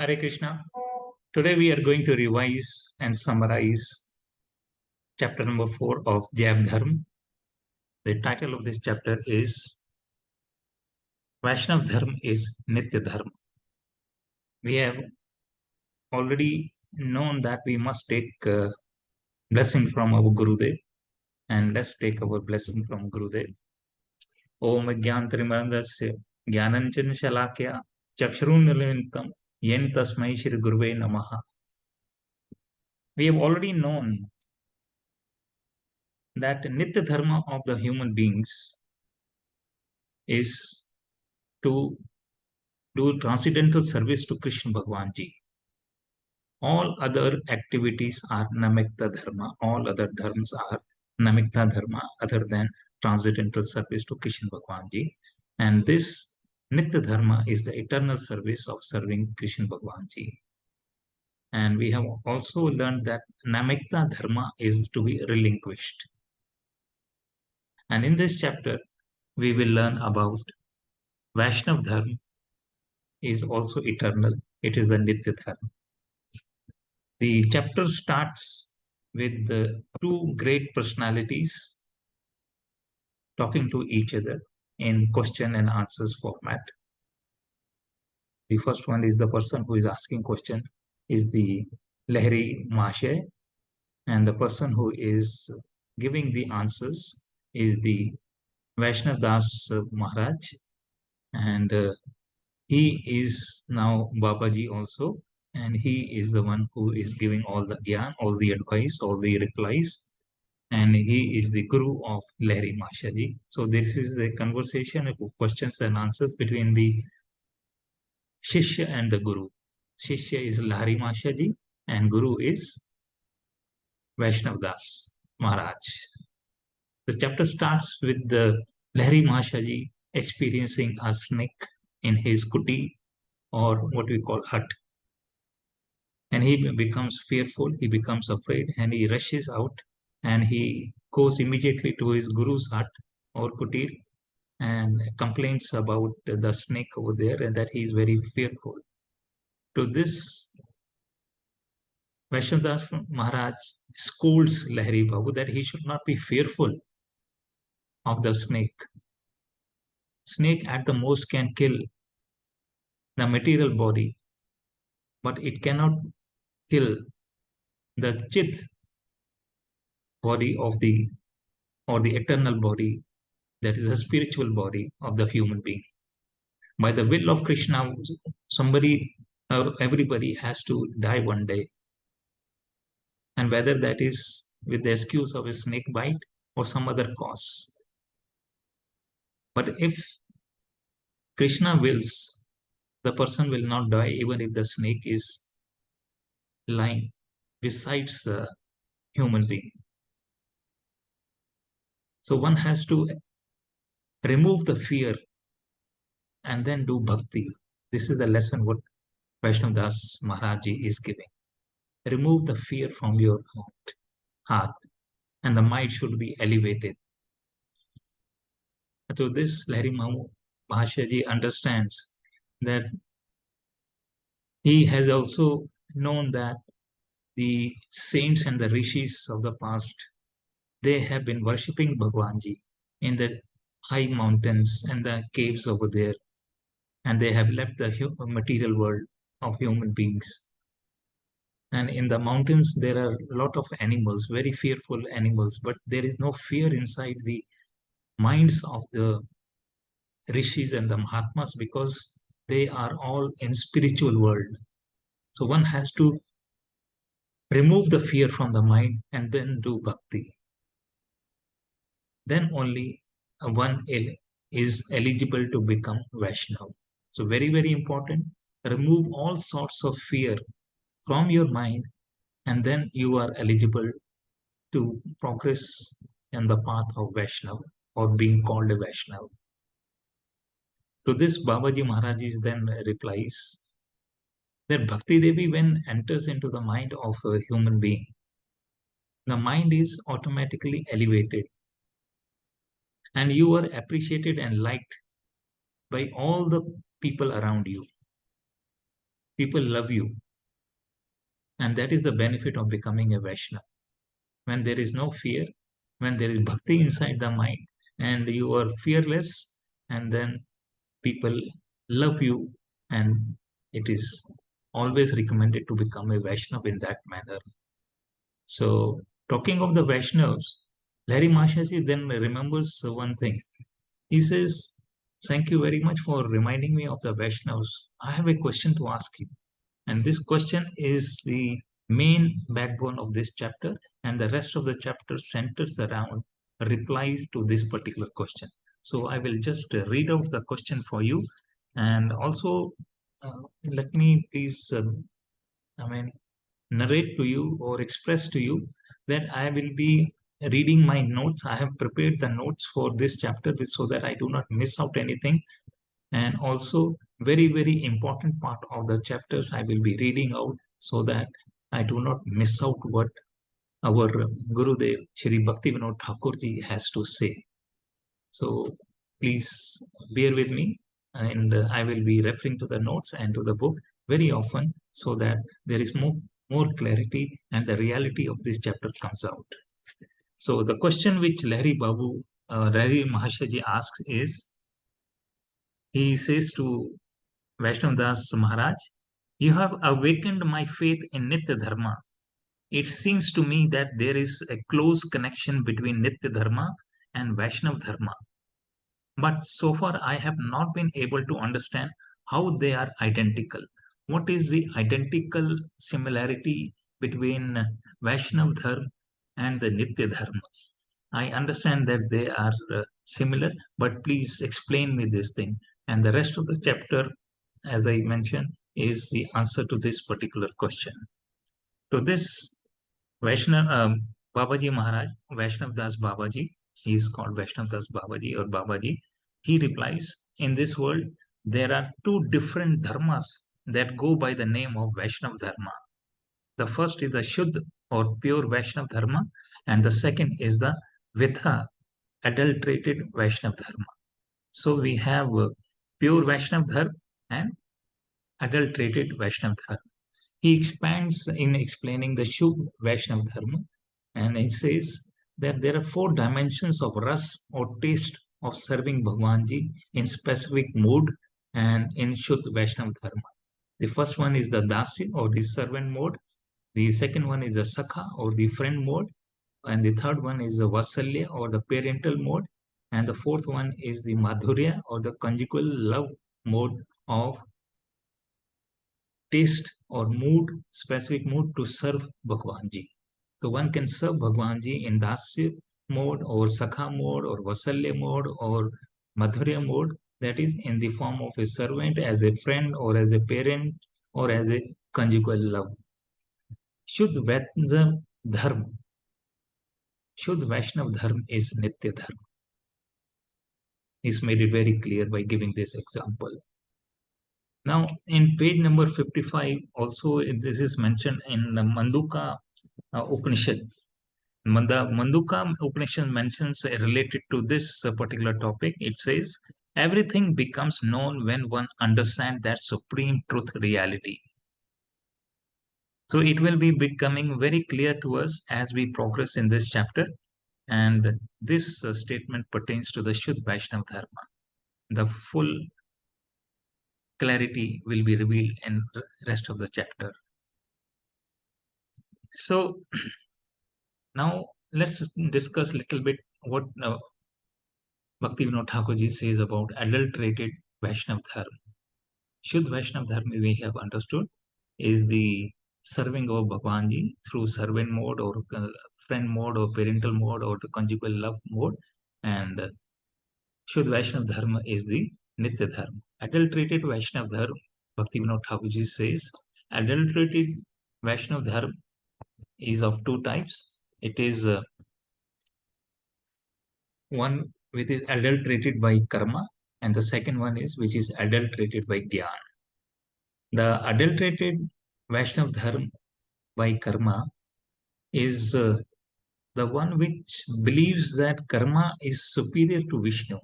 Hare Krishna. Today we are going to revise and summarize chapter number 4 of Jaiv Dharm. The title of this chapter is Vaishnav Dharm is Nitya Dharma. We have already known that we must take blessing from our Gurudev, and let's take our blessing from Gurudev. Om Gyantrimarandasya Gyananjan Shalakya Chakshrunalintam Yen Tasmai Shri Guruve Namaha. We have already known that Nitya Dharma of the human beings is to do transcendental service to Krishna Bhagwan Ji. All other activities are Namikta Dharma. All other dharmas are Namikta Dharma other than transcendental service to Krishna Bhagwan Ji. And this Nitya Dharma is the eternal service of serving Krishna Bhagwan Ji. And we have also learned that Namikta Dharma is to be relinquished. And in this chapter, we will learn about Vaishnav Dharma is also eternal. It is the Nitya Dharma. The chapter starts with the two great personalities talking to each other in question and answers format. The first one is the person who is asking question is the Lahiri Mahashay, and the person who is giving the answers is the Vaishnav Das Maharaj, and he is now Babaji also, and he is the one who is giving all the gyan, all the advice, all the replies, and he is the Guru of Lahiri Mahashaji. So this is a conversation of questions and answers between the Shishya and the Guru. Shishya is Lahiri Mahashaji and Guru is Vaishnav Das Maharaj. The chapter starts with the Lahiri Mahashaji experiencing a snake in his kuti, or what we call hut. And he becomes fearful, he becomes afraid, and he rushes out and he goes immediately to his guru's hut or kutir and complains about the snake over there and that he is very fearful. To this, Vaishnadas Maharaj scolds Lahiri Babu that he should not be fearful of the snake. Snake at the most can kill the material body, but it cannot kill the chit body of the or the eternal body, that is the spiritual body of the human being. By the will of Krishna, somebody or everybody has to die one day. And whether that is with the excuse of a snake bite or some other cause. But if Krishna wills, the person will not die even if the snake is lying besides the human being. So one has to remove the fear and then do bhakti. This is the lesson what Vaishnav Das Maharaji is giving. Remove the fear from your heart, and the mind should be elevated. So this Lahiri Mahashaji understands that he has also known that the saints and the rishis of the past, they have been worshipping Bhagwanji in the high mountains and the caves over there, and they have left the material world of human beings. And in the mountains, there are a lot of animals, very fearful animals, but there is no fear inside the minds of the rishis and the mahatmas because they are all in spiritual world. So one has to remove the fear from the mind and then do bhakti. Then only one is eligible to become Vaishnav. So very, very important. Remove all sorts of fear from your mind, and then you are eligible to progress in the path of Vaishnav or being called a Vaishnav. To this, Babaji Maharaj then replies that Bhakti Devi, when enters into the mind of a human being, the mind is automatically elevated and you are appreciated and liked by all the people around you. People love you. And that is the benefit of becoming a Vaishnava. When there is no fear, when there is bhakti inside the mind, and you are fearless, and then people love you, and it is always recommended to become a Vaishnava in that manner. So, talking of the Vaishnavas, Larry Mahashaji then remembers one thing. He says, "Thank you very much for reminding me of the Vaishnavas. I have a question to ask you." And this question is the main backbone of this chapter, and the rest of the chapter centers around replies to this particular question. So I will just read out the question for you, and also let me please, I mean, narrate to you or express to you that I will be reading my notes. I have prepared the notes for this chapter so that I do not miss out anything, and also very very important part of the chapters I will be reading out so that I do not miss out what our Gurudev Shri Bhaktivinoda Thakur ji has to say. So please bear with me, and I will be referring to the notes and to the book very often so that there is more clarity and the reality of this chapter comes out. So the question which Larry Mahashaji asks is, he says to Vaishnav Das Maharaj, "You have awakened my faith in Nitya Dharma. It seems to me that there is a close connection between Nitya Dharma and Vaishnav Dharma. But so far, I have not been able to understand how they are identical. What is the identical similarity between Vaishnav Dharma and the Nitya Dharma? I understand that they are similar, but please explain me this thing." And the rest of the chapter, as I mentioned, is the answer to this particular question. To this, Vaishnav Babaji Maharaj, Vaishnav Das Babaji, he is called Vaishnav Das Babaji or Babaji, he replies, "In this world, there are two different dharmas that go by the name of Vaishnav Dharma. The first is the Shuddha or pure Vaishnav Dharma, and the second is the Vitha, adulterated Vaishnav Dharma. So we have pure Vaishnav Dharma and adulterated Vaishnav Dharma." He expands in explaining the Shuddha Vaishnav Dharma, and he says that there are four dimensions of ras or taste of serving Bhagwanji in specific mood and in Shuddha Vaishnav Dharma. The first one is the Dasi or the servant mode. The second one is the Sakha or the friend mode. And the third one is the Vasalya or the parental mode. And the fourth one is the Madhurya or the conjugal love mode of taste or mood, specific mood to serve Bhagwanji. So one can serve Bhagwanji in Dasya mode or Sakha mode or Vasalya mode or Madhurya mode, that is in the form of a servant, as a friend or as a parent or as a conjugal love. Shuddha Vaishnav Dharma, Shuddha Vaishnav Dharma is Nitya Dharma. He's made it very clear by giving this example. Now, in page number 55, also this is mentioned in the Manduka Upanishad. The Manduka Upanishad mentions related to this particular topic. It says, "Everything becomes known when one understands that supreme truth reality." So it will be becoming very clear to us as we progress in this chapter. And this statement pertains to the Shuddha Vaishnav Dharma. The full clarity will be revealed in the rest of the chapter. So now let's discuss a little bit what Bhaktivinoda Thakurji says about adulterated Vaishnav Dharma. Shuddha Vaishnav Dharma, we have understood, is the serving of Bhagwanji through servant mode or friend mode or parental mode or the conjugal love mode. And Shuddha Vaishnav Dharma is the Nitya Dharma. Adulterated Vaishnav Dharma, Bhaktivinoda Thakurji says, adulterated Vaishnav Dharma is of two types. It is one which is adulterated by karma, and the second one is which is adulterated by jnana. The adulterated Vaishnav Dharma by karma is the one which believes that karma is superior to Vishnu.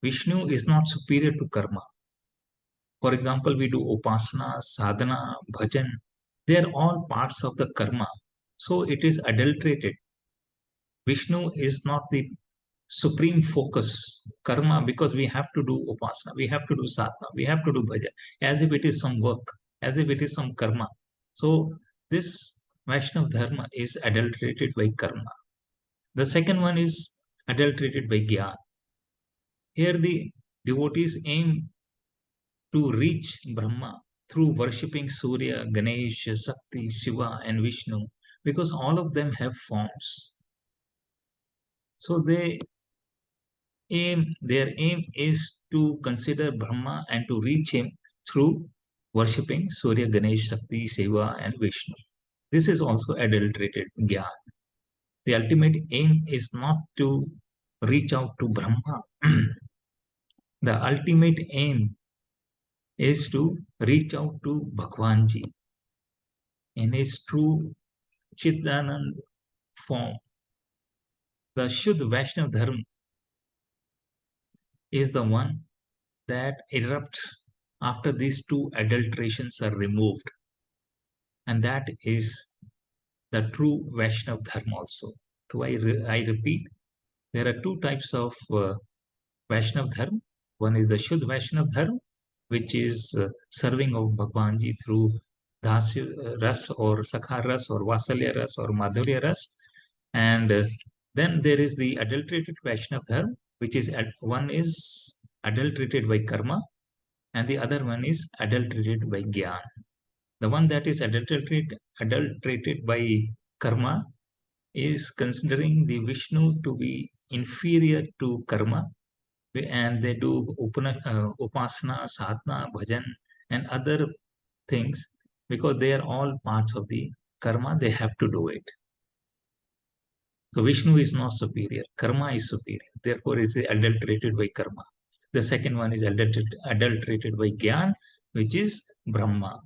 Vishnu is not superior to karma. For example, we do upasana, sadhana, bhajan. They are all parts of the karma. So it is adulterated. Vishnu is not the supreme focus. Karma, because we have to do upasana, we have to do sadhana, we have to do bhajan, as if it is some work, as if it is some karma. So this Vaishnav dharma is adulterated by karma. The second one is adulterated by jnana. Here the devotees aim to reach Brahma through worshipping Surya, Ganesha, Sakti, Shiva, and Vishnu, because all of them have forms. So their aim is to consider Brahma and to reach him through worshipping Surya, Ganesh, Sakti, Shiva, and Vishnu. This is also adulterated jnana. The ultimate aim is not to reach out to Brahma. The ultimate aim is to reach out to Bhagwanji in his true Chidanand form. The Shuddha Vaishnav Dharma is the one that erupts after these two adulterations are removed. And that is the true Vaishnav Dharma also. So I repeat, there are two types of Vaishnav Dharma. One is the Shuddha Vaishnav Dharma, which is serving of Bhagwanji through Dasya Ras or Sakha Ras or Vasalya Ras or Madhurya Ras. And then there is the adulterated Vaishnav Dharma, which is one is adulterated by karma and the other one is adulterated by jnana. The one that is adulterated by karma is considering the Vishnu to be inferior to karma, and they do upasana, sadhana, bhajan, and other things because they are all parts of the karma. They have to do it. So Vishnu is not superior. Karma is superior. Therefore, it's adulterated by karma. The second one is adulterated by jnana, which is Brahma.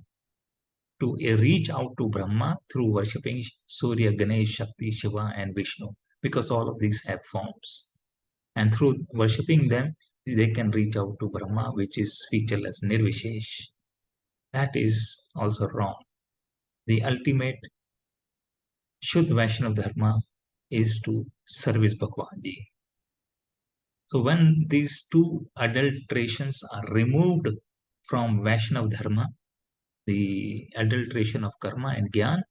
To reach out to Brahma through worshipping Surya, Ganesh, Shakti, Shiva, and Vishnu, because all of these have forms. And through worshipping them, they can reach out to Brahma, which is featureless, nirvishesh. That is also wrong. The ultimate Shuddha Vaishnav Dharma is to service Bhagwanji. So when these two adulterations are removed from Vaishnav Dharma, the adulteration of karma and jnana,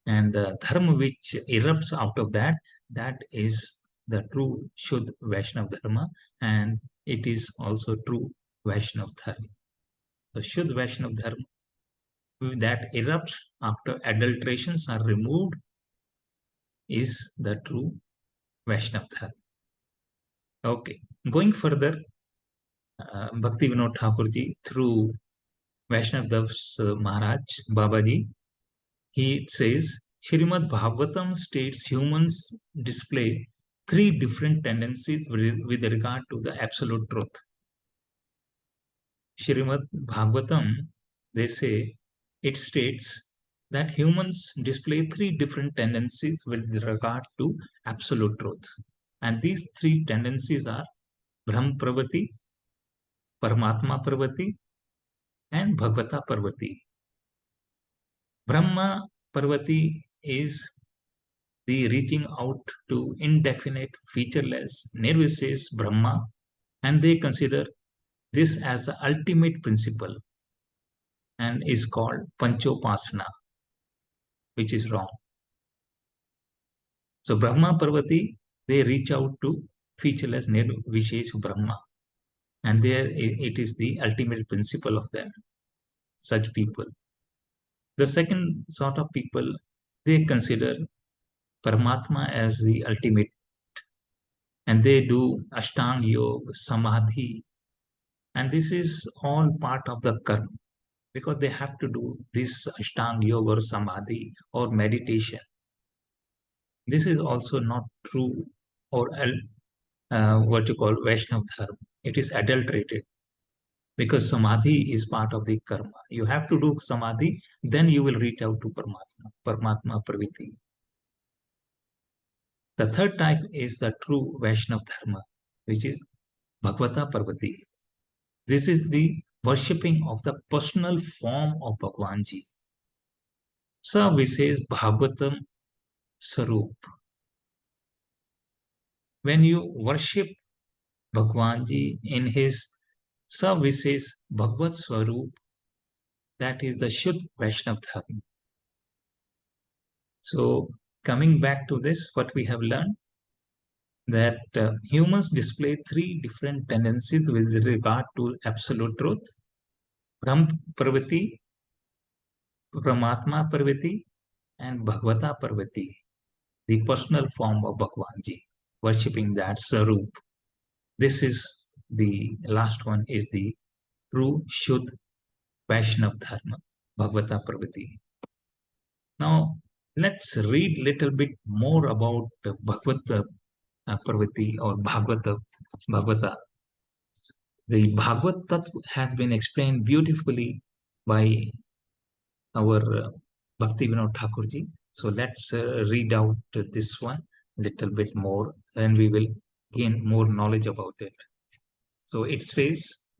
and the dharma which erupts out of that, that is the true Shuddha Vaishnav Dharma, and it is also true Vaishnav Dharma. So Shuddha Vaishnav Dharma that erupts after adulterations are removed is the true Vaishnav Dharma. Okay, going further, Bhakti Vinod Thakurji through Vaishnav Das Maharaj Babaji, he says, Srimad Bhagavatam states humans display three different tendencies with regard to the absolute truth. Srimad Bhagavatam, they say, it states that humans display three different tendencies with regard to absolute truth. And these three tendencies are Brahm Pravati, Paramatma Pravati, and Bhagavata Parvati. Brahma Parvati is the reaching out to indefinite, featureless, nirvishesh Brahma, and they consider this as the ultimate principle and is called Panchopasana, which is wrong. So Brahma Parvati, they reach out to featureless, nirvishesh Brahma, and there it is the ultimate principle of them, such people. The second sort of people, they consider Paramatma as the ultimate, and they do Ashtanga Yoga, Samadhi, and this is all part of the karma because they have to do this Ashtanga Yoga or Samadhi or meditation. This is also not true or what you call Vaishnav Dharma. It is adulterated because Samadhi is part of the karma. You have to do Samadhi, then you will reach out to Paramatma, Paramatma Praviti. The third type is the true Vaishnav Dharma, which is Bhagavata Parvati. This is the worshipping of the personal form of Bhagwan Ji. Sa Vises Bhagavatam Sarup. When you worship Bhagwan Ji in his Sa Vises Bhagavad Swarup, that is the Shuddh Vaishnav Dharma. So, coming back to this, what we have learned, that humans display three different tendencies with regard to absolute truth: Brahm Parvati, Paramatma Parvati, and Bhagavata Parvati, the personal form of Bhagwan Ji, worshipping that Sarup. This is the last one, is the true Shuddh Vaishnav Dharma, Bhagavata Parvati. Now, let's read little bit more about Bhagavata Parvati or Bhagavata. The Bhagavad Tattva has been explained beautifully by our Bhakti Vinod Thakurji. So let's read out this one a little bit more and we will gain more knowledge about it. So it says,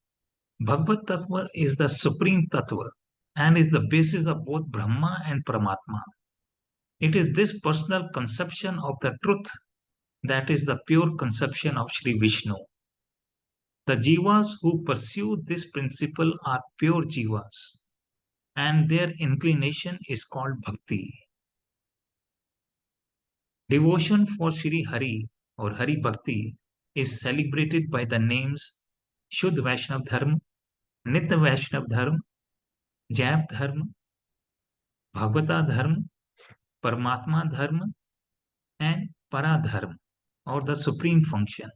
Bhagavad Tattva is the supreme Tattva and is the basis of both Brahma and Paramatma. It is this personal conception of the truth that is the pure conception of Sri Vishnu. The jivas who pursue this principle are pure jivas, and their inclination is called bhakti. Devotion for Sri Hari or Hari Bhakti is celebrated by the names Shuddh Vaishnav Dharma, Nitya Vaishnav Dharma, Jaiv Dharma, Bhagavata Dharma, Paramatma Dharma, and Paradharma, or the supreme function.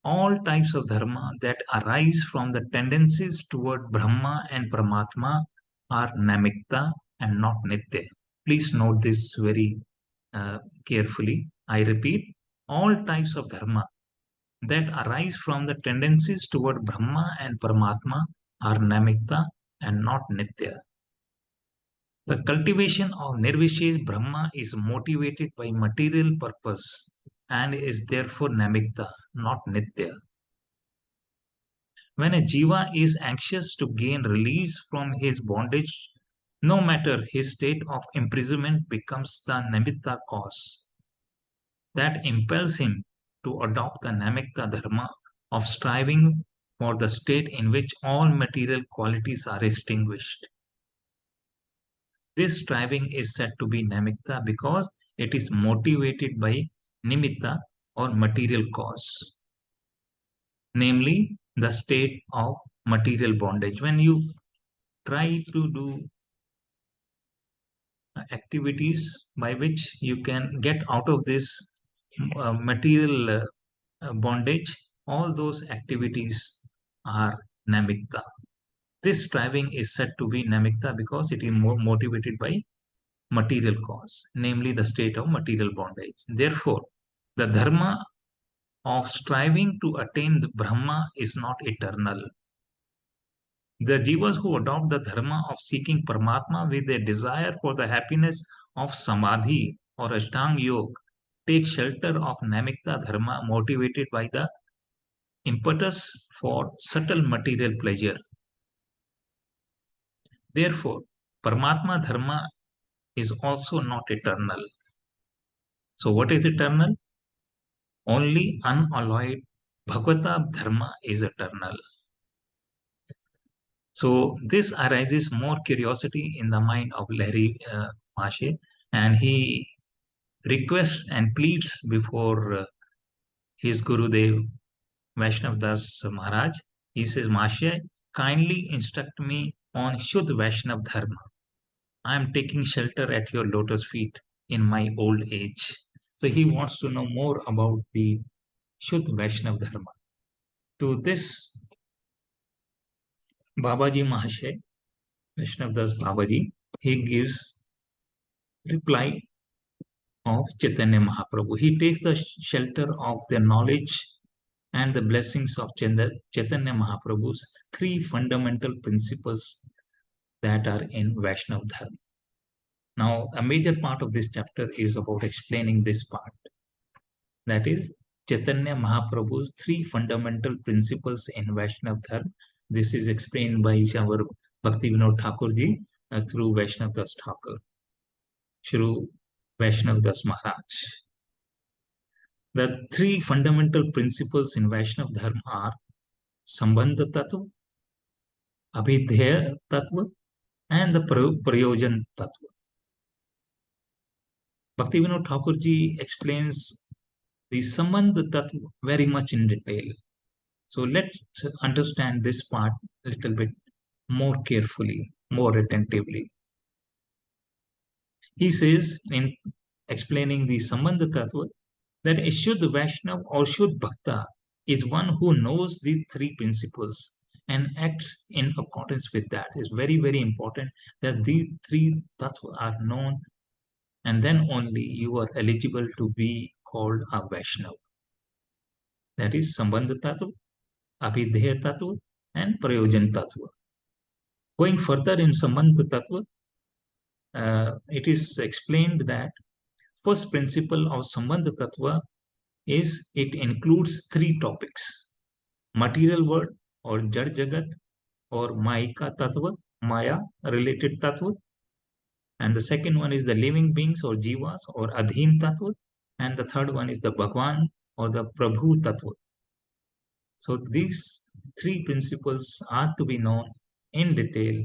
All types of dharma that arise from the tendencies toward Brahma and Paramatma are namikta and not nitya. Please note this very carefully. I repeat, all types of dharma that arise from the tendencies toward Brahma and Paramatma are namikta and not nitya. The cultivation of Nirvishesh Brahma is motivated by material purpose and is therefore namikta, not nitya. When a jiva is anxious to gain release from his bondage, no matter his state of imprisonment becomes the namitta cause that impels him to adopt the namikta dharma of striving for the state in which all material qualities are extinguished. This striving is said to be namikta because it is motivated by nimitta or material cause, namely the state of material bondage. When you try to do activities by which you can get out of this material bondage, all those activities are namikta. This striving is said to be namikta because it is more motivated by material cause, namely the state of material bondage. Therefore, the dharma of striving to attain the Brahma is not eternal. The jivas who adopt the dharma of seeking Paramatma with a desire for the happiness of Samadhi or Ashtanga Yoga take shelter of Namikta dharma motivated by the impetus for subtle material pleasure. Therefore, Paramatma dharma is also not eternal. So, what is eternal? Only unalloyed Bhagavata dharma is eternal. So this arises more curiosity in the mind of Lahiri Mashe, and he requests and pleads before his Gurudev Vaishnav Das Maharaj. He says, Mashe, kindly instruct me on Shuddh Vaishnav Dharma. I am taking shelter at your lotus feet in my old age. So he wants to know more about the Shuddh Vaishnav Dharma. To this, Babaji Mahashay, Vaishnav Das Babaji, he gives reply of Chaitanya Mahaprabhu. He takes the shelter of the knowledge and the blessings of Chaitanya Mahaprabhu's three fundamental principles that are in Vaishnav Dharma. Now, a major part of this chapter is about explaining this part. That is, Chaitanya Mahaprabhu's three fundamental principles in Vaishnav Dharma. This is explained by our Bhakti Vinod Thakur ji through Vaishnav Das Thakur, through Vaishnav Das Maharaj. The three fundamental principles in Vaishnav Dharma are Sambandha Tattva, Abhidheya Tattva, and the Prayojan Tattva. Bhakti Vinod Thakur ji explains the Sambandha Tattva very much in detail. So let's understand this part a little bit more carefully, more attentively. He says in explaining the Sambandha Tattva that a Shuddha Vaishnava or Shuddha Bhakta is one who knows these three principles and acts in accordance with that. It's very, very important that these three tattva are known, and then only you are eligible to be called a Vaishnava. That is Sambandha Tattva, Abhidheya Tattva, and Prayojan Tattva. Going further in Sambandha Tattva, it is explained that first principle of Sambandha Tattva is it includes three topics: material world or Jad Jagat or Mayika Tattva, Maya related Tattva. And the second one is the living beings or Jivas or Adhin Tattva. And the third one is the Bhagwan or the Prabhu Tattva. So these three principles are to be known in detail.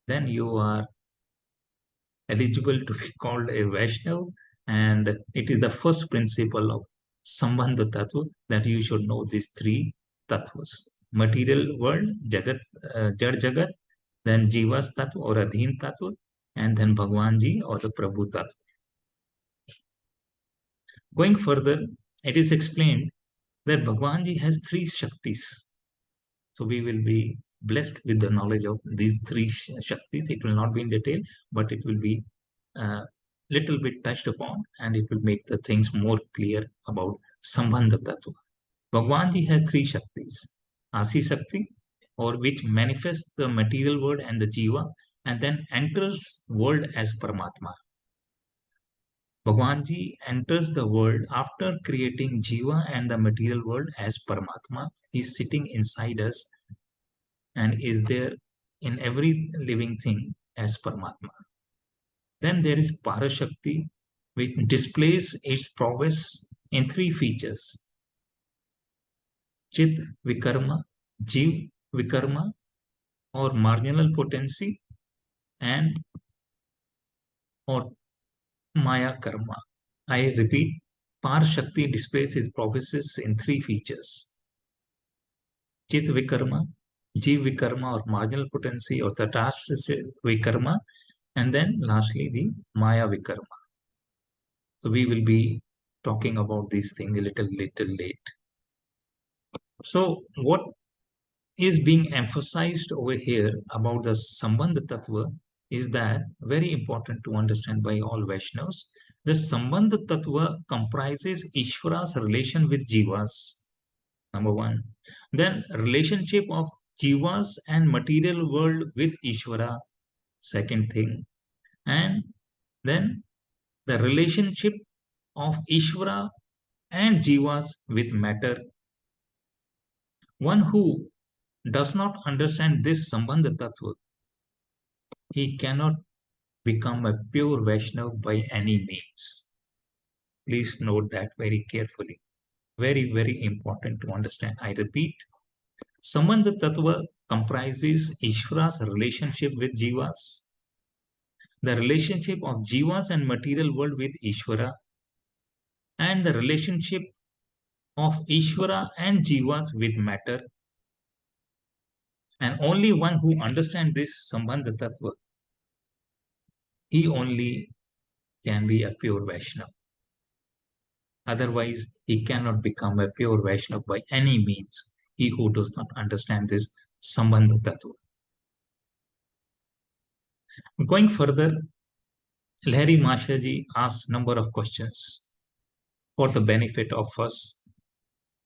Then you are eligible to be called a Vaishnav, and it is the first principle of Sambandha Tattva that you should know these three tattvas: material world, Jagat, Jad Jagat, then Jivas Tattva or Adhin Tattva, and then Bhagwan Ji or the Prabhu Tattva. Going further, it is explained that Bhagwan Ji has three Shaktis. So we will be blessed with the knowledge of these three Shaktis. It will not be in detail, but it will be little bit touched upon, and it will make the things more clear about Sambandha Tattva. Bhagwan Ji has three Shaktis: Asi Shakti, or which manifests the material world and the Jiva, and then enters world as Paramatma. Bhagwan Ji enters the world after creating Jiva and the material world as Paramatma. He is sitting inside us and is there in every living thing as Paramatma. Then there is Parashakti, which displays its prowess in three features: Chit Vikarma, Jiv Vikarma, or marginal potency, and or Maya Karma. I repeat, Parashakti displays its prowess in three features: Chit Vikarma, Jiv Vikarma, or marginal potency, or Tatasya Vikarma, and then lastly the Maya Vikarma. So we will be talking about these things a little late. So what is being emphasized over here about the Sambandha Tattva is that very important to understand by all Vaishnavas. The Sambandha Tattva comprises Ishvara's relation with Jivas, number one. Then relationship of Jivas and material world with Ishvara, second thing. And then the relationship of Ishvara and Jivas with matter. One who does not understand this Sambandha Tattva, he cannot become a pure Vaishnava by any means. Please note that very carefully. Very, very important to understand. I repeat, Sambandha Tattva comprises Ishvara's relationship with Jivas, the relationship of Jivas and material world with Ishvara, and the relationship of Ishvara and Jivas with matter. And only one who understands this Sambandha Tattva, he only can be a pure Vaishnava. Otherwise, he cannot become a pure Vaishnava by any means, he who does not understand this Sambandha Tattva. Going further, Lahiri Mashaji asks number of questions for the benefit of us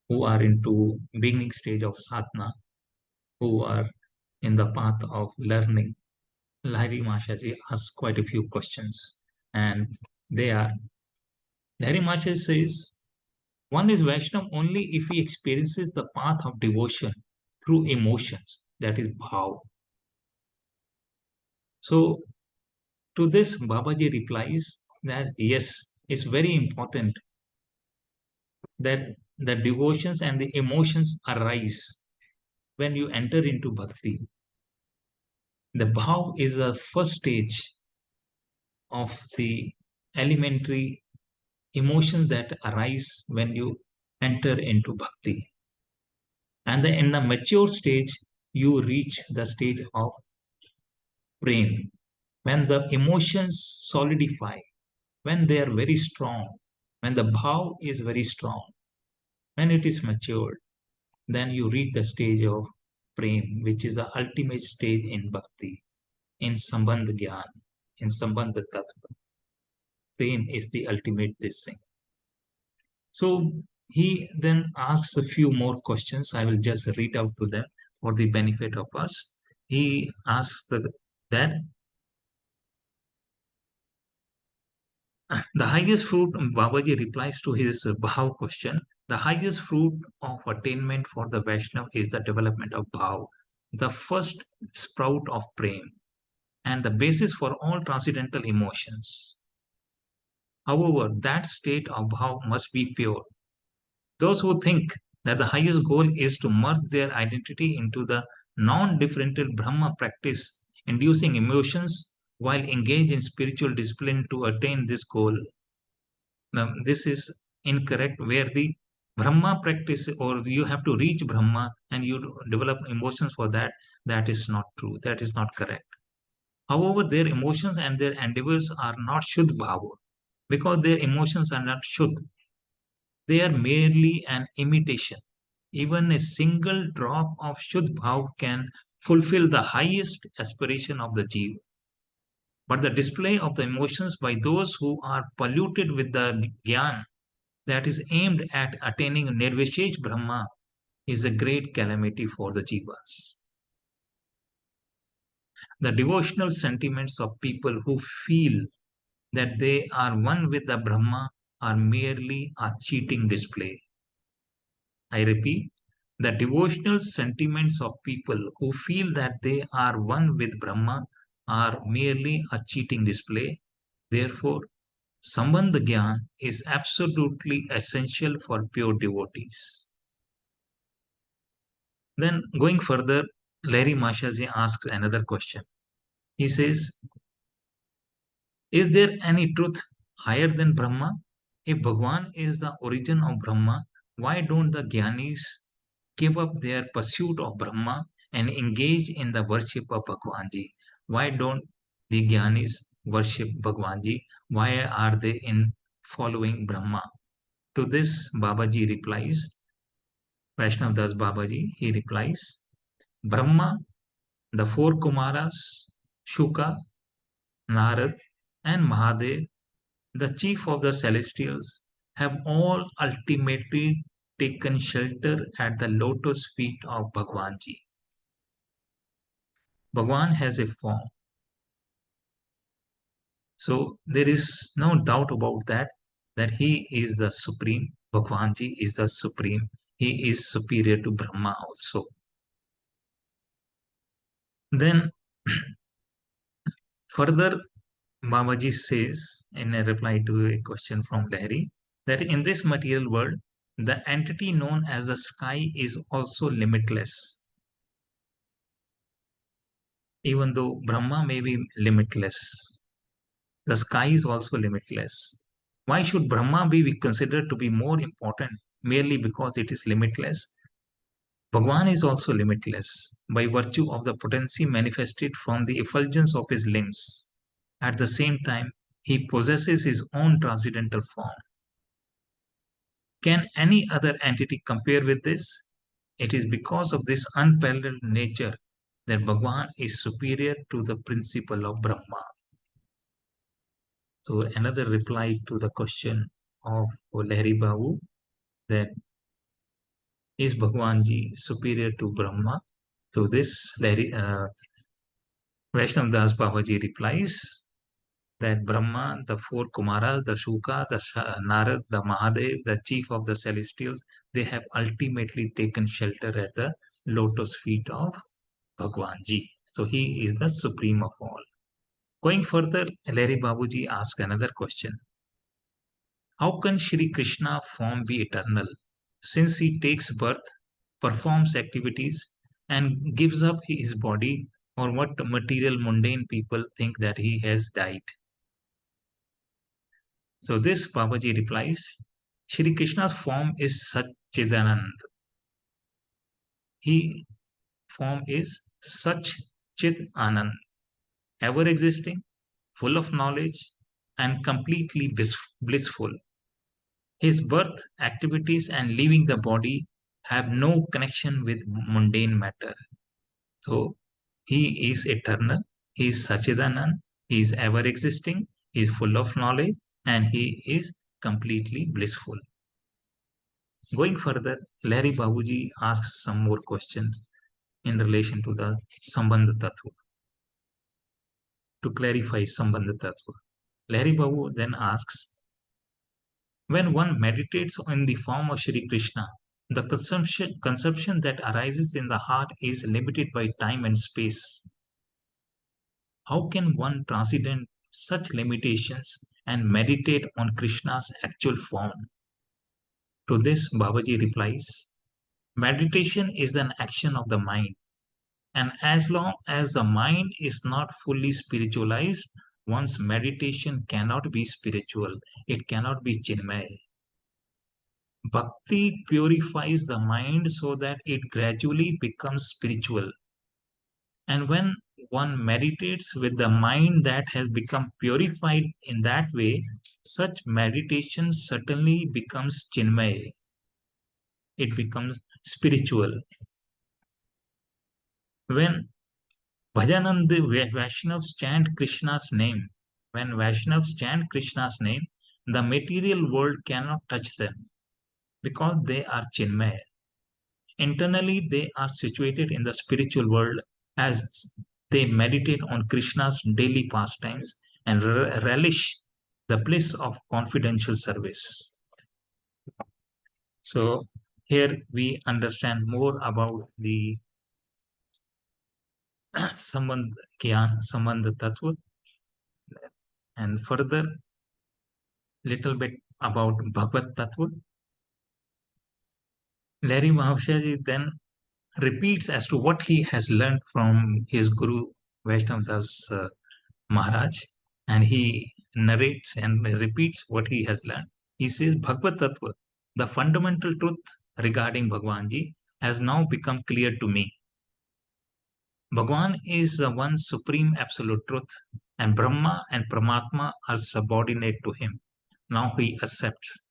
who are into beginning stage of sadhana, who are in the path of learning. Lahiri Mashaji asks quite a few questions, and they are, Lahiri Mashaji says, One is Vaishnav only if he experiences the path of devotion through emotions, that is bhav. So to this, Babaji replies that yes, it's very important that the devotions and the emotions arise when you enter into bhakti. The bhav is the first stage of the elementary emotions that arise when you enter into bhakti. And then in the mature stage, you reach the stage of prem. When the emotions solidify, when they are very strong, when the bhav is very strong, when it is matured, then you reach the stage of prem, which is the ultimate stage in bhakti, in sambandh gyan, in sambandh tattva. Prem is the ultimate this thing. So he then asks a few more questions. I will just read out to them for the benefit of us. He asks that the highest fruit, Babaji replies to his Bhav question, the highest fruit of attainment for the Vaishnav is the development of Bhav, the first sprout of Prem, and the basis for all transcendental emotions. However, that state of Bhav must be pure. Those who think that the highest goal is to merge their identity into the non-differential Brahma practice, inducing emotions while engaged in spiritual discipline to attain this goal. Now, this is incorrect, where the Brahma practice, or you have to reach Brahma and you develop emotions for that, that is not true. That is not correct. However, their emotions and their endeavors are not Shuddh Bhava, because their emotions are not Shuddh. They are merely an imitation. Even a single drop of Shuddh Bhav can fulfill the highest aspiration of the Jiva. But the display of the emotions by those who are polluted with the Gyan that is aimed at attaining Nirvishesh Brahma is a great calamity for the Jivas. The devotional sentiments of people who feel that they are one with the Brahma are merely a cheating display. I repeat, the devotional sentiments of people who feel that they are one with Brahma are merely a cheating display. Therefore, Sambandha Gyan is absolutely essential for pure devotees. Then, going further, Larry Mashaji asks another question. He says, is there any truth higher than Brahma? If Bhagwan is the origin of Brahma, why don't the Gyanis give up their pursuit of Brahma and engage in the worship of Bhagwanji? Why don't the Gyanis worship Bhagwanji? Why are they in following Brahma? To this, Babaji replies, Vaishnav Das Babaji, he replies, Brahma, the four Kumaras, Shuka, Narad, and Mahadev, the chief of the celestials, have all ultimately taken shelter at the lotus feet of Bhagwanji. Bhagwan has a form. So there is no doubt about that, that he is the supreme. Bhagwanji is the supreme. He is superior to Brahma also. Then further, Babaji says in a reply to a question from Lahiri that in this material world, the entity known as the sky is also limitless. Even though Brahma may be limitless, the sky is also limitless. Why should Brahma be considered to be more important merely because it is limitless? Bhagwan is also limitless by virtue of the potency manifested from the effulgence of his limbs. At the same time, he possesses his own transcendental form. Can any other entity compare with this? It is because of this unparalleled nature that Bhagwan is superior to the principle of Brahma. So another reply to the question of Lahiri Babu, that is Bhagwanji superior to Brahma? So this Vaishnav Das Babaji replies that Brahma, the four Kumaras, the Shuka, the Narad, the Mahadev, the chief of the celestials, they have ultimately taken shelter at the lotus feet of Bhagwan Ji. So he is the supreme of all. Going further, Larry Babuji asks another question. How can Shri Krishna form be eternal? Since he takes birth, performs activities, and gives up his body, or what material mundane people think that he has died. So this Babaji replies, Shri Krishna's form is Satchidanand. He form is such Chit Anand, ever existing, full of knowledge, and completely blissful. His birth, activities, and leaving the body have no connection with mundane matter. So he is eternal, he is Sachidanand, he is ever existing, he is full of knowledge, and he is completely blissful. Going further, Larry Babuji asks some more questions in relation to the Sambandha Tattva. To clarify Sambandha Tattva, Larry Babu then asks, when one meditates on the form of Shri Krishna, the conception that arises in the heart is limited by time and space. How can one transcend such limitations and meditate on Krishna's actual form? To this, Babaji replies, meditation is an action of the mind, and as long as the mind is not fully spiritualized, one's meditation cannot be spiritual, it cannot be Chinmay. Bhakti purifies the mind so that it gradually becomes spiritual. And when one meditates with the mind that has become purified in that way, such meditation certainly becomes Chinmay. It becomes spiritual. When Bhajananda Vaishnavas chant Krishna's name, when Vaishnavas chant Krishna's name, the material world cannot touch them because they are Chinmay. Internally, they are situated in the spiritual world as they meditate on Krishna's daily pastimes and relish the bliss of confidential service. So, here we understand more about the Sambandha Tattva, and further little bit about Bhagavad Tattva. Larry Mahashaji then repeats as to what he has learned from his Guru Vaishnav Das Maharaj, and he narrates and repeats what he has learned. He says, Bhagavad Tattva, the fundamental truth regarding Bhagwanji, has now become clear to me. Bhagwan is the one supreme absolute truth, and Brahma and Paramatma are subordinate to him. Now he accepts.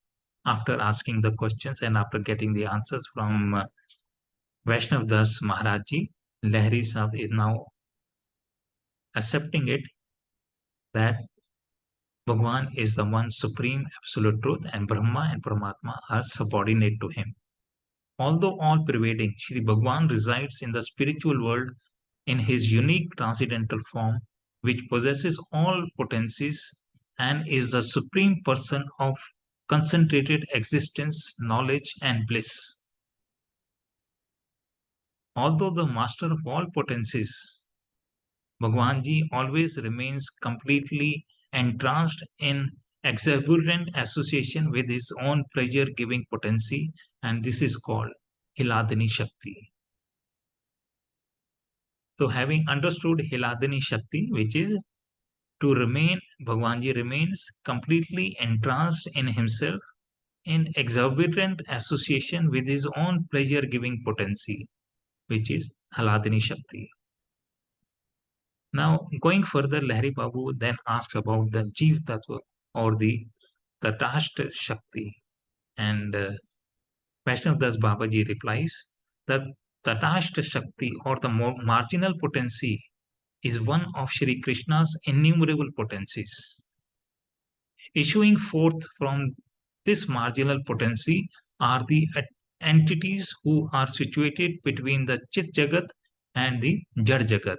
After asking the questions and after getting the answers from Vaishnav Das Maharaji, Lahiri Sahib is now accepting it that Bhagwan is the one supreme absolute truth and Brahma and Paramatma are subordinate to him. Although all pervading, Shri Bhagwan resides in the spiritual world in his unique transcendental form, which possesses all potencies and is the supreme person of concentrated existence, knowledge, and bliss. Although the master of all potencies, Bhagwanji always remains completely entranced in exuberant association with his own pleasure-giving potency, and this is called Hiladini Shakti. So having understood Hiladini Shakti, which is to remain, Bhagwanji remains completely entranced in himself in exuberant association with his own pleasure-giving potency, which is Haladini Shakti. Now, going further, Lahiri Babu then asks about the Jiv Tattva or the Tatashta Shakti. And Vaishnav Das Babaji replies that Tatashta Shakti or the marginal potency is one of Shri Krishna's innumerable potencies. Issuing forth from this marginal potency are the entities who are situated between the Chit Jagat and the Jad Jagat,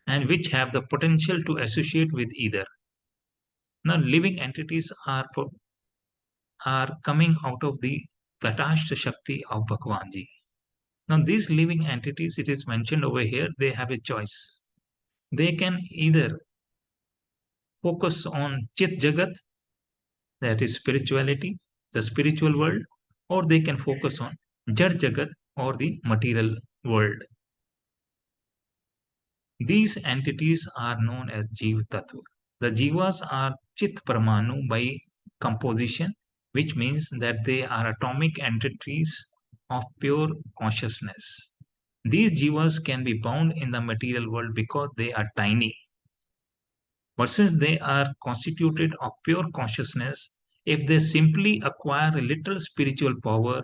and which have the potential to associate with either. Now, living entities are coming out of the Tatashta Shakti of Bhagwanji. Now, these living entities, it is mentioned over here, they have a choice. They can either focus on Chit Jagat, that is spirituality, the spiritual world, or they can focus on Jad Jagat or the material world. These entities are known as Jiv Tattva. The Jivas are Chit Paramanu by composition, which means that they are atomic entities of pure consciousness. These Jivas can be bound in the material world because they are tiny. But since they are constituted of pure consciousness, if they simply acquire a little spiritual power,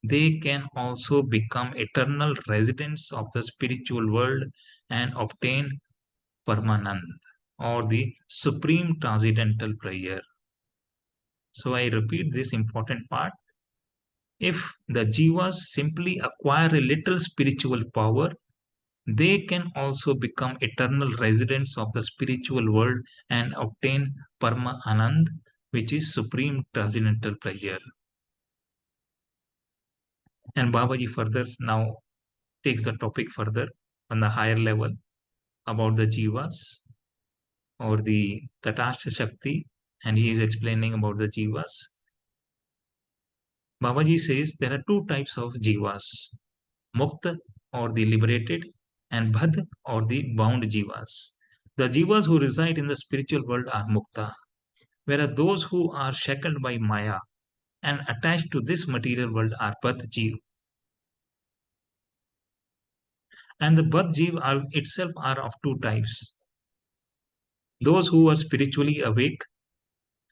they can also become eternal residents of the spiritual world and obtain Paramanand or the supreme transcendental prayer. So I repeat this important part. If the jivas simply acquire a little spiritual power, they can also become eternal residents of the spiritual world and obtain Parma Anand, which is supreme transcendental pleasure. And Babaji further now takes the topic further on the higher level about the jivas or the Tatastha Shakti, and he is explaining about the jivas. Babaji says there are two types of jivas, Mukta or the liberated, and Bhad or the bound jivas. The jivas who reside in the spiritual world are Mukta, whereas those who are shackled by Maya and attached to this material world are Bad jiv. And the Bad jiv are itself are of two types, those who are spiritually awake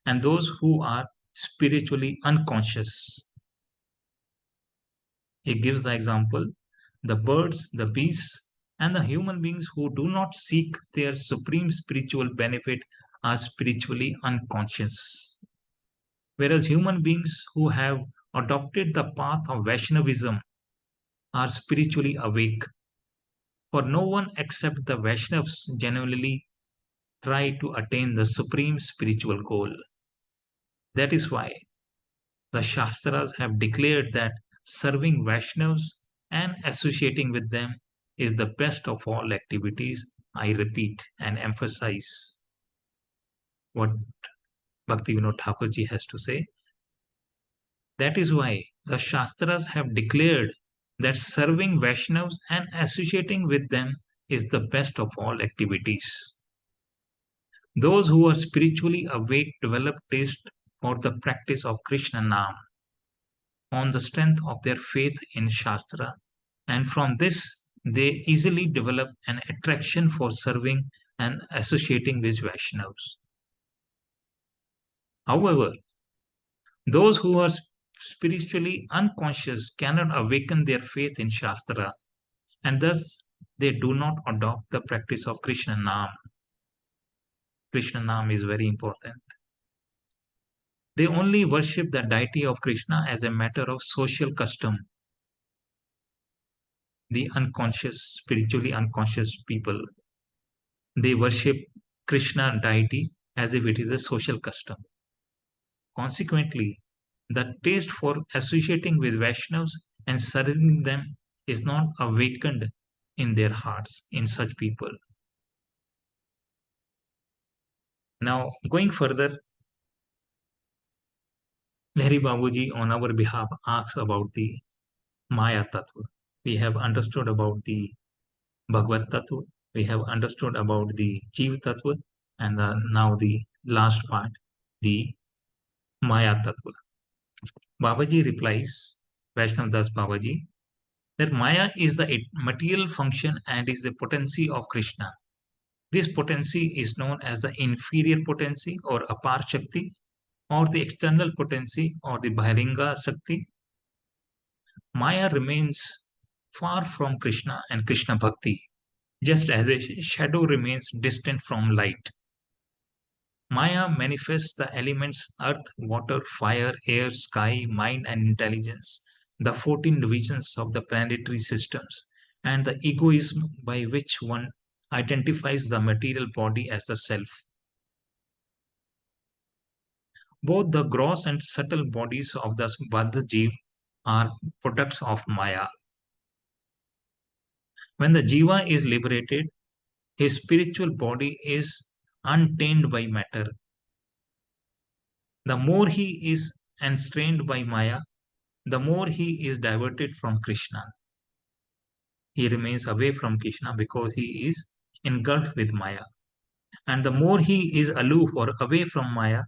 and those who are spiritually unconscious. He gives the example the birds, the beasts, and the human beings who do not seek their supreme spiritual benefit are spiritually unconscious. Whereas human beings who have adopted the path of Vaishnavism are spiritually awake. For no one except the Vaishnavas genuinely try to attain the supreme spiritual goal. That is why the Shastras have declared that serving Vaishnavas and associating with them is the best of all activities. I repeat and emphasize what Bhaktivinoda Thakurji has to say. That is why the Shastras have declared that serving Vaishnavas and associating with them is the best of all activities. Those who are spiritually awake develop taste for the practice of Krishna Nam on the strength of their faith in Shastra, and from this they easily develop an attraction for serving and associating with Vaishnavas. However, those who are spiritually unconscious cannot awaken their faith in Shastra, and thus they do not adopt the practice of Krishna Nam. Krishna Nam is very important. They only worship the deity of Krishna as a matter of social custom. The unconscious, spiritually unconscious people, they worship Krishna deity as if it is a social custom. Consequently, the taste for associating with Vaishnavas and serving them is not awakened in their hearts in such people. Now, going further, Lahiri Babuji on our behalf asks about the Maya Tattva. We have understood about the Bhagavad Tattva, we have understood about the Jeev Tattva, and now the last part, the Maya Tattva. Babaji replies, Vaishnav Das Babaji, that Maya is the material function and is the potency of Krishna. This potency is known as the inferior potency or Apar Shakti, or the external potency or the Bahiringa Shakti. Maya remains far from Krishna and Krishna Bhakti, just as a shadow remains distant from light. Maya manifests the elements earth, water, fire, air, sky, mind, and intelligence, the 14 divisions of the planetary systems, and the egoism by which one identifies the material body as the self. Both the gross and subtle bodies of the Baddha Jeev are products of Maya. When the Jiva is liberated, his spiritual body is untainted by matter. The more he is enstrained by Maya, the more he is diverted from Krishna. He remains away from Krishna because he is engulfed with Maya. And the more he is aloof or away from Maya,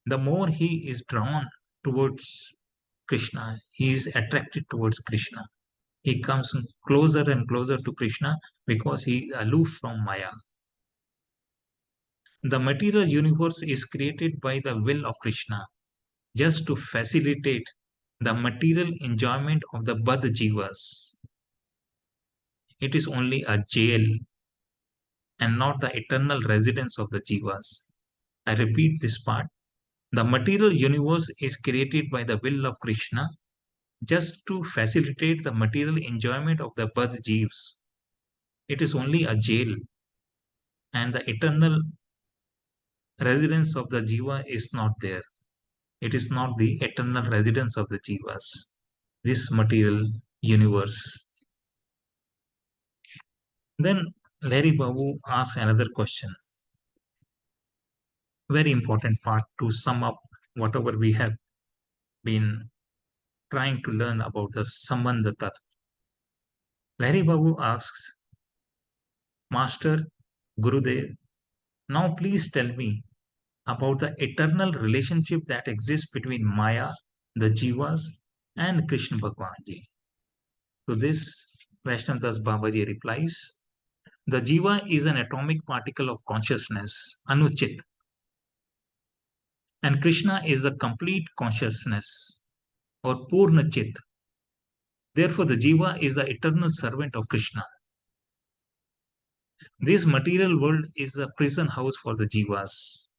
the more he is drawn towards Krishna. He is attracted towards Krishna. He comes closer and closer to Krishna because he is aloof from Maya. The material universe is created by the will of Krishna just to facilitate the material enjoyment of the Bad Jivas. It is only a jail and not the eternal residence of the Jivas. I repeat this part. The material universe is created by the will of Krishna just to facilitate the material enjoyment of the Bad Jivs. It is only a jail, and the eternal residence of the Jiva is not there. It is not the eternal residence of the Jivas, this material universe. Then Larry Babu asks another question, very important part to sum up whatever we have been trying to learn about the Sambandha Tattva. Larry Babu asks, Master Gurudev, now please tell me about the eternal relationship that exists between Maya, the Jivas, and Krishna Bhagwanji. To this, Vaishnav Das Babaji replies, the Jiva is an atomic particle of consciousness, Anuchit, and Krishna is a complete consciousness, or Purna Chit. Therefore, the Jiva is the eternal servant of Krishna. This material world is a prison house for the Jivas.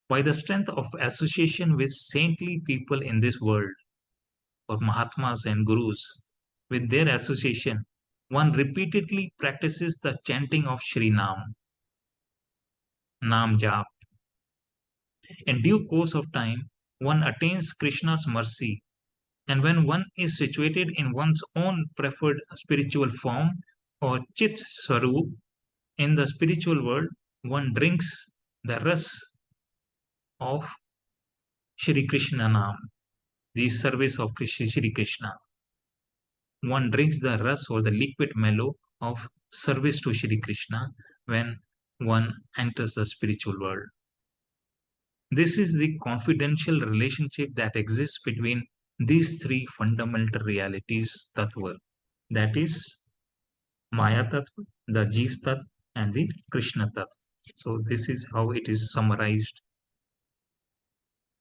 By the strength of association with saintly people in this world, or Mahatmas and Gurus, with their association, one repeatedly practices the chanting of Shri Nam Jap. In due course of time, one attains Krishna's mercy, and when one is situated in one's own preferred spiritual form or Chit Swarup in the spiritual world, one drinks the ras of Shri Krishna Nam, the service of Shri Krishna. One drinks the ras or the liquid mellow of service to Shri Krishna when one enters the spiritual world. This is the confidential relationship that exists between these three fundamental realities tattva, that is Maya tattva, the Jeev tattva, and the Krishna tattva. So this is how it is summarized,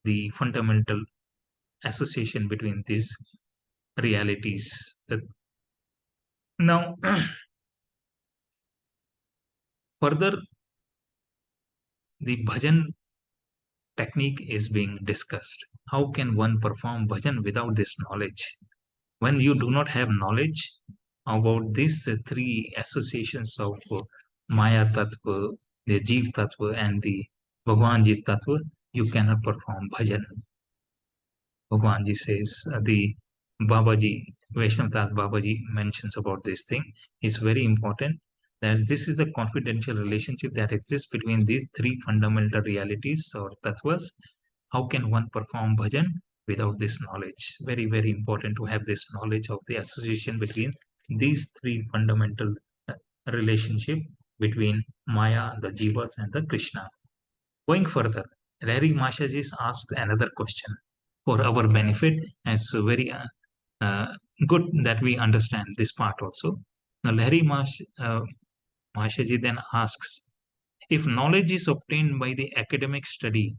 the fundamental association between these realities. Now, further, the bhajan technique is being discussed. How can one perform bhajan without this knowledge? When you do not have knowledge about these three associations of Maya Tattva, the Jeev Tattva, and the Bhagwanji Tattva, you cannot perform bhajan. Bhagwanji says, the Babaji, Vaishnav Das Babaji mentions about this thing. It's very important that this is the confidential relationship that exists between these three fundamental realities or tattvas. How can one perform bhajan without this knowledge? Very, very important to have this knowledge of the association between these three fundamental relationship between Maya, the Jivas, and the Krishna. Going further, Larry Mashaji asks another question for our benefit, and so very good that we understand this part also. Now, Larry Mashaji then asks, if knowledge is obtained by the academic study,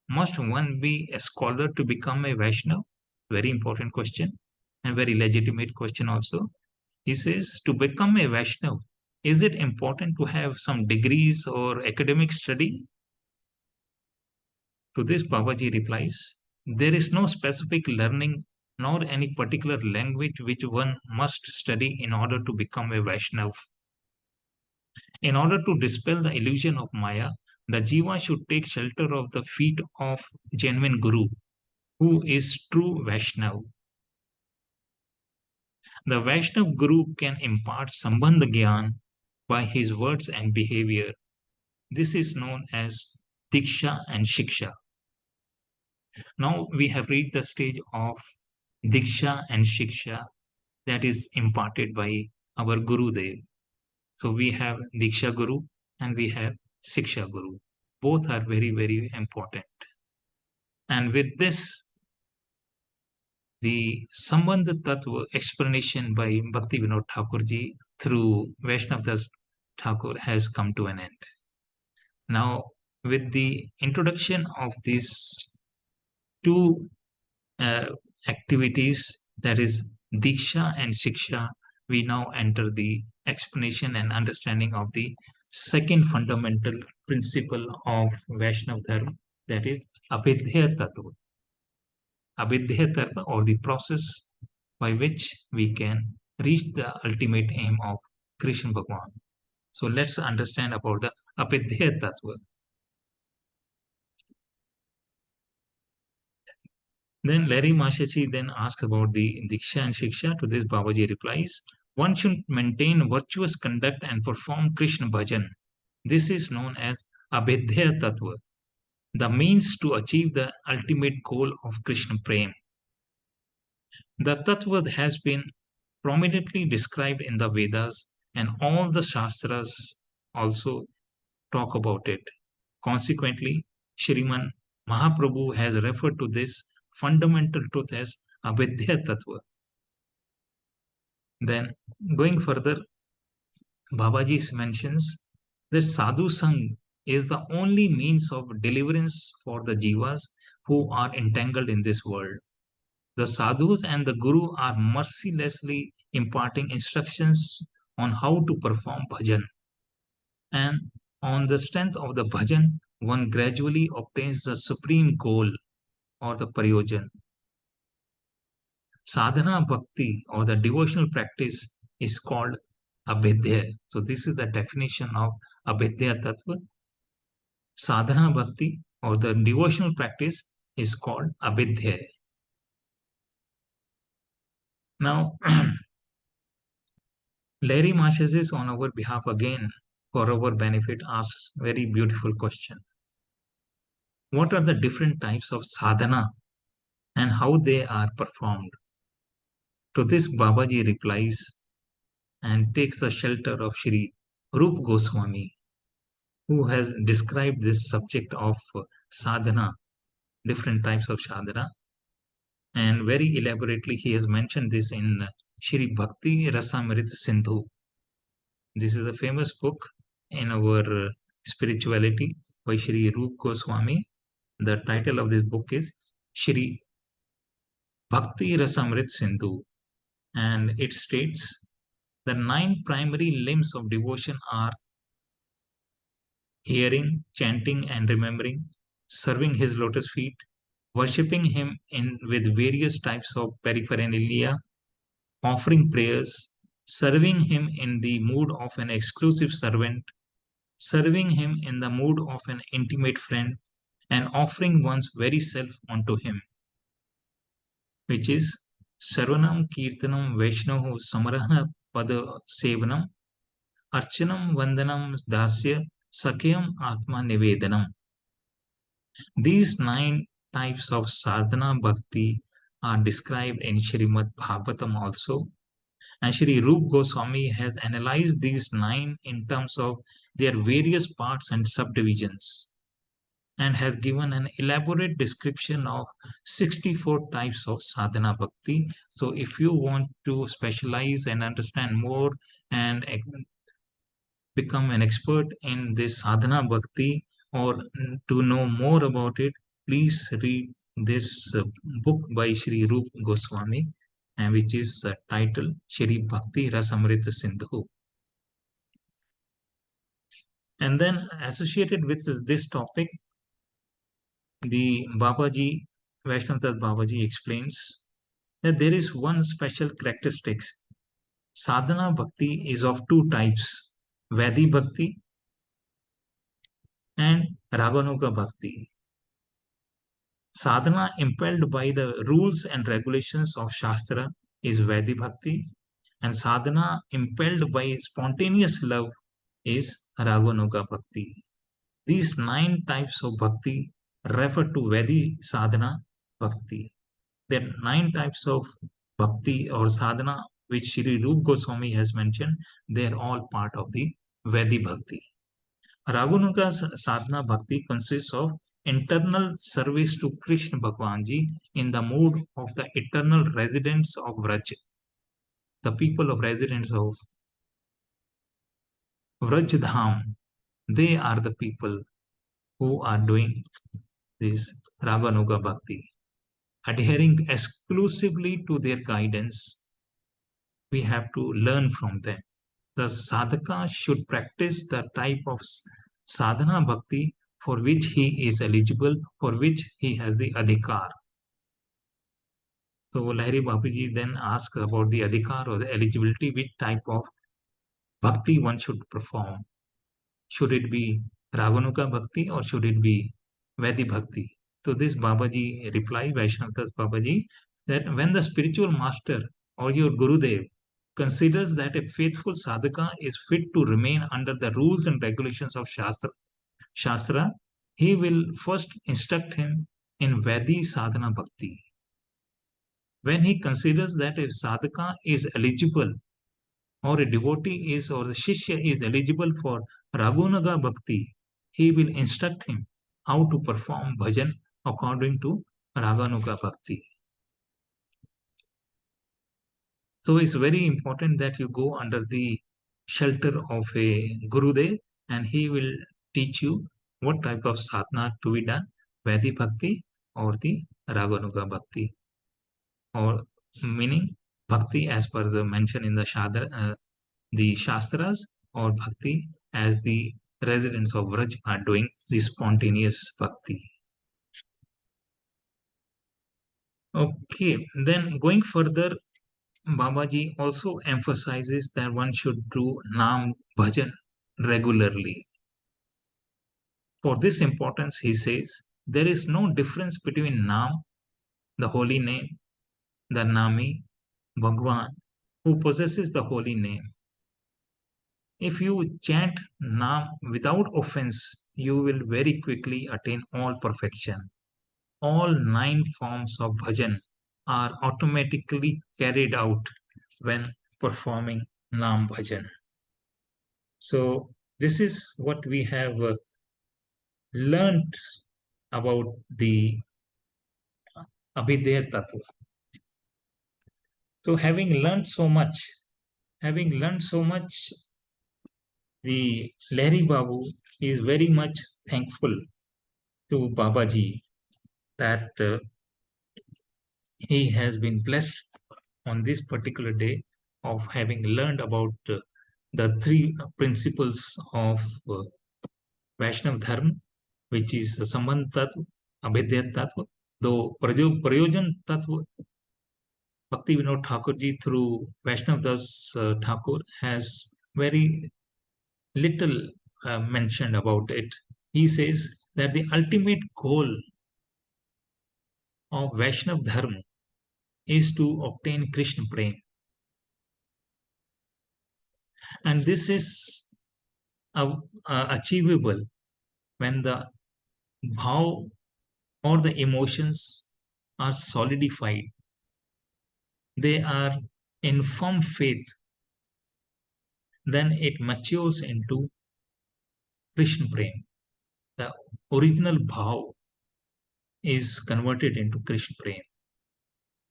must one be a scholar to become a Vaishnav? Very important question and very legitimate question also. He says, to become a Vaishnav, is it important to have some degrees or academic study? To this, Babaji replies, there is no specific learning nor any particular language which one must study in order to become a Vaishnav. In order to dispel the illusion of Maya, The jiva should take shelter of the feet of genuine guru, who is true Vaishnav. The Vaishnav guru can impart sambandha gyan by his words and behavior. This is known as diksha and shiksha. Now we have reached the stage of diksha and shiksha that is imparted by our Guru Dev. So we have diksha guru and we have shiksha guru. Both are very, very important. And with this, the Sambandha Tattva explanation by Bhakti Vinod Thakurji through Vaishnav Das Thakur has come to an end. Now, with the introduction of these two uh, activities, that is Diksha and Shiksha, we now enter the explanation and understanding of the second fundamental principle of Vaishnav Dharma, that is Abhidheya Tattva. Abhidheya Tattva, or the process by which we can reach the ultimate aim of Krishna Bhagwan. So let's understand about the Abhidheya Tattva. Then Larry Mashachi then asks about the Diksha and Shiksha. To this, Babaji replies, one should maintain virtuous conduct and perform Krishna bhajan. This is known as Abhidheya Tattva, the means to achieve the ultimate goal of Krishna Prem. The Tattva has been prominently described in the Vedas, and all the Shastras also talk about it. Consequently, Shriman Mahaprabhu has referred to this fundamental truth as Abhidya Tattva. Then, going further, Babaji mentions that Sadhu Sang is the only means of deliverance for the jivas who are entangled in this world. The sadhus and the guru are mercilessly imparting instructions on how to perform bhajan. And on the strength of the bhajan, one gradually obtains the supreme goal or the prayojan. Sadhana bhakti or the devotional practice is called abhidya. So this is the definition of abhidya tattva. Sadhana bhakti or the devotional practice is called abhidya. Now, Larry Marchezes on our behalf again for our benefit asks very beautiful question. What are the different types of sadhana and how they are performed? To this, Babaji replies and takes the shelter of Shri Rup Goswami, who has described this subject of sadhana, different types of sadhana, and very elaborately he has mentioned this in Shri Bhakti Rasamrit Sindhu. This is a famous book in our spirituality by Shri Rup Goswami. The title of this book is Shri Bhakti Rasamrit Sindhu, and it states the 9 primary limbs of devotion are hearing, chanting, and remembering, serving his lotus feet, worshipping him with various types of paraphernalia, offering prayers, serving him in the mood of an exclusive servant, serving him in the mood of an intimate friend, and offering one's very self unto him, which is Sarvanam Kirtanam Vaishnaho Samaraha Pada Sevanam Archanam Vandanam Dasya Sakyam Atma Nivedanam. These 9 types of sadhana bhakti are described in Srimad Bhagavatam also. And Shri Rup Goswami has analyzed these 9 in terms of their various parts and subdivisions, and has given an elaborate description of 64 types of sadhana bhakti. So if you want to specialize and understand more and become an expert in this sadhana bhakti, or to know more about it, please read this book by Shri Rup Goswami, and which is titled Shri Bhakti Rasamrita Sindhu. And then associated with this topic, the Babaji, Vaishnav Babaji explains that there is one special characteristic. Sadhana bhakti is of 2 types, Vedi bhakti and Raganuga Bhakti. Sadhana impelled by the rules and regulations of Shastra is Vaidhi Bhakti, and sadhana impelled by spontaneous love is Raganuga Bhakti. These 9 types of bhakti refer to Vaidhi sadhana bhakti. There are 9 types of bhakti or sadhana which Shri Rup Goswami has mentioned. They are all part of the Vaidhi bhakti. Raghunuga sadhana bhakti consists of internal service to Krishna Bhagwanji in the mood of the eternal residents of Vraj, the people of residents of Vraj Dham. They are the people who are doing this Raganuga bhakti. Adhering exclusively to their guidance, we have to learn from them. The sadhaka should practice the type of sadhana bhakti for which he is eligible, for which he has the adhikar. So Lahiri Bapuji then asks about the adhikar or the eligibility, which type of bhakti one should perform. Should it be Raganuga bhakti or should it be Vaidhi bhakti? To this Babaji reply, Vaishnavdas Babaji, that when the spiritual master or your Gurudev considers that a faithful sadhaka is fit to remain under the rules and regulations of Shastra, he will first instruct him in Vaidhi sadhana bhakti. When he considers that a sadhaka is eligible or a devotee is or the shishya is eligible for Raghunaga Bhakti, he will instruct him how to perform bhajan according to Raganuga Bhakti. So it's very important that you go under the shelter of a Gurudev and he will teach you what type of sadhana to be done, Vaidhi Bhakti or the Raganuga Bhakti, or meaning Bhakti as per the mention in the Shastras, or Bhakti as the residents of Vraj are doing the spontaneous Bhakti. Okay, then going further, Babaji also emphasizes that one should do Nam Bhajan regularly. For this importance, he says, there is no difference between Nam, the holy name, the Nami, Bhagwan, who possesses the holy name. If you chant Nam without offense, you will very quickly attain all perfection. All 9 forms of bhajan are automatically carried out when performing Nam bhajan. So, this is what we have learned about the Abhidheya Tattva. So, having learned so much, the Lahiri Babu is very much thankful to Babaji that he has been blessed on this particular day of having learned about the 3 principles of Vaishnav Dharm, which is Sambandh Tattva, Abhidhyat Tattva, though Prayojan Tattva, Bhakti Vinod Thakur ji through Vaishnav Das Thakur has very little mentioned about it. He says that the ultimate goal of Vaishnav Dharma is to obtain Krishna Prem. And this is achievable when the bhav or the emotions are solidified. They are in firm faith. Then it matures into Krishna Prem. The original bhav is converted into Krishna Prem.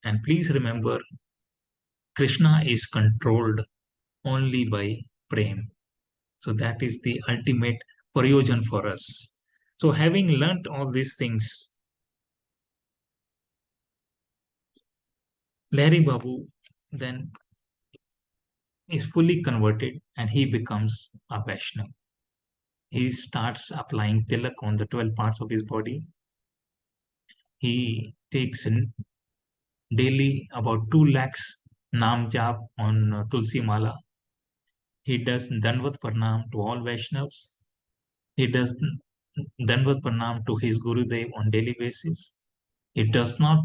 And please remember, Krishna is controlled only by Prem. So that is the ultimate prayojan for us. So having learnt all these things, Lahiri Babu then is fully converted and he becomes a Vaishnav. He starts applying tilak on the 12 parts of his body. He takes in daily about 2 lakhs Nam Jap on Tulsi Mala. He does Danvat Pranam to all Vaishnavs. He does Danvat Pranam to his Gurudev on daily basis. It does not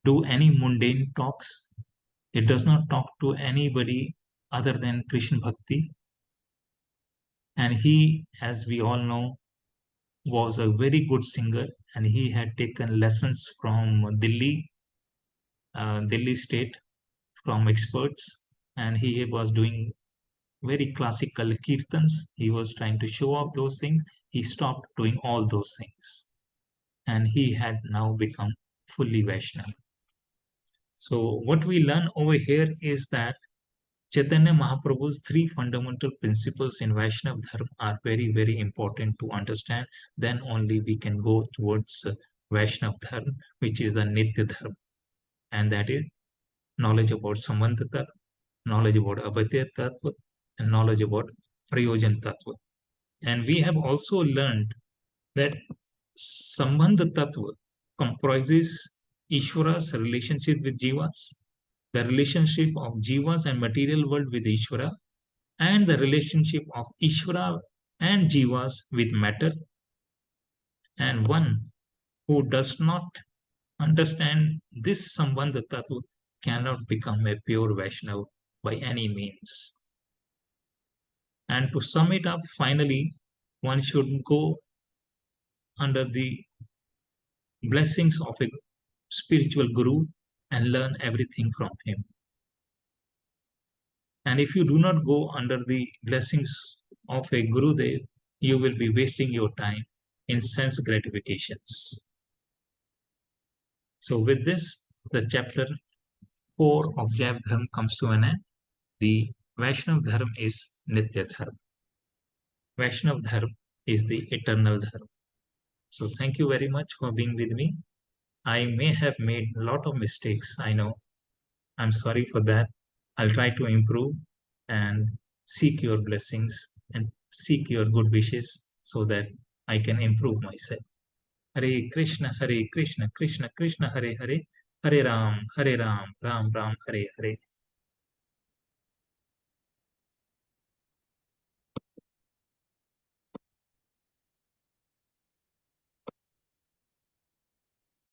do any mundane talks. It does not talk to anybody other than Krishna Bhakti. And he, as we all know, was a very good singer, and he had taken lessons from Delhi state, from experts, and he was doing very classical kirtans. He was trying to show off those things. He stopped doing all those things, and he had now become fully Vaishnava. So what we learn over here is that Chaitanya Mahaprabhu's three fundamental principles in Vaishnava Dharma are very, very important to understand. Then only we can go towards Vaishnava Dharma, which is the Nitya Dharma, and that is knowledge about Sambandha Tattva, knowledge about Abhadya Tattva, and knowledge about Prayojan Tattva. And we have also learned that Sambandha Tattva comprises Ishvara's relationship with Jivas, the relationship of Jivas and material world with Ishvara, and the relationship of Ishvara and Jivas with matter. And one who does not understand this Sambandha Tattva cannot become a pure Vaishnava by any means. And to sum it up, finally, one should go under the blessings of a spiritual guru and learn everything from him. And if you do not go under the blessings of a Gurudev, you will be wasting your time in sense gratifications. So with this, the chapter 4 of Jaiv Dharma comes to an end. The Vaishnav Dharma is Nitya Dharma. Vaishnav Dharma is the eternal Dharma. So thank you very much for being with me. I may have made a lot of mistakes, I know. I'm sorry for that. I'll try to improve and seek your blessings and seek your good wishes so that I can improve myself. Hare Krishna, Krishna Krishna, Hare Hare, Hare Ram, Ram Ram, Hare Hare.